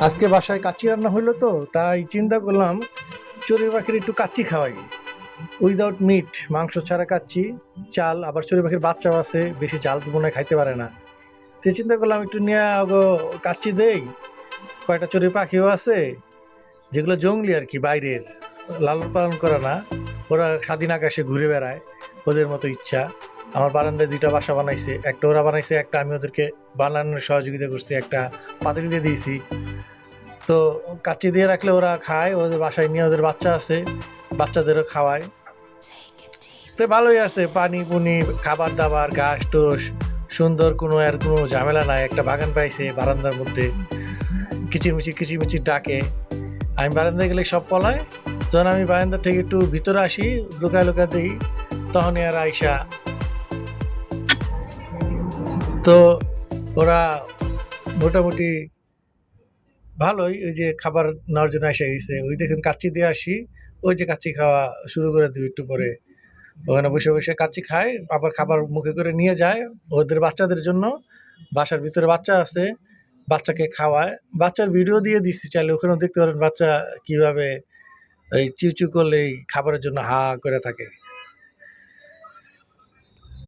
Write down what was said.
আজকে বাসায় কাচ্চি রান্না হইলো তো, তাই চিন্তা করলাম চড়ুই পাখির একটু কাচ্চি খাওয়াই। উইদাউট মিট, মাংস ছাড়া কাচ্চি, চাল, আবার চড়ুই পাখির বাচ্চাও আছে, বেশি চাল তো মনে হয় খাইতে পারে না। তো চিন্তা করলাম একটু নিয়ে কাচ্চি দেই। কয়টা চড়ুই পাখিও আছে যেগুলো জঙ্গলি আর কি, বাইরের, লালন পালন করা না, ওরা স্বাধীন আকাশে ঘুরে বেড়ায়, ওদের মতো ইচ্ছা। আমার বারান্দায় 2টা বাসা বানাইছে, একটা ওরা বানাইছে, একটা আমি ওদেরকে বানানোর সহযোগিতা করছি, একটা পাতিল দিয়ে দিয়েছি। তো কাচ্চি দিয়ে রাখলে ওরা খায়, ওদের বাসায় নিয়ে ওদের বাচ্চা আছে, বাচ্চাদেরও খাওয়ায়। তো ভালোই আছে, পানি পুনি, খাবার দাবার, ঘাস টোস, সুন্দর, কোনো ঝামেলা নাই। একটা বাগান পাইছে বারান্দার মধ্যে, কিচিরমিচির কিচিরমিচির ডাকে। আমি বারান্দায় গেলে সব পলায়। যখন আমি বারান্দা থেকে একটু ভিতরে আসি, লুকায় লুকায় দেখি, তখনই আর আইসা। তো ওরা মোটামুটি ভালোই, ওই যে খাবার নেওয়ার জন্য এসে গেছে। ওই দেখুন কাচ্চি দিয়ে আসি, ওই যে কাচ্চি খাওয়া শুরু করে দিই একটু পরে। ওখানে বসে বসে কাচ্চি খায়, আবার খাবার মুখে করে নিয়ে যায় ওদের বাচ্চাদের জন্য। বাসার ভিতরে বাচ্চা আছে, বাচ্চাকে খাওয়ায়। বাচ্চার ভিডিও দিয়ে দিচ্ছি, চাইলে ওখানেও দেখতে পারেন বাচ্চা কিভাবে এই চিউ চিউ করলে এই খাবারের জন্য হা করে থাকে।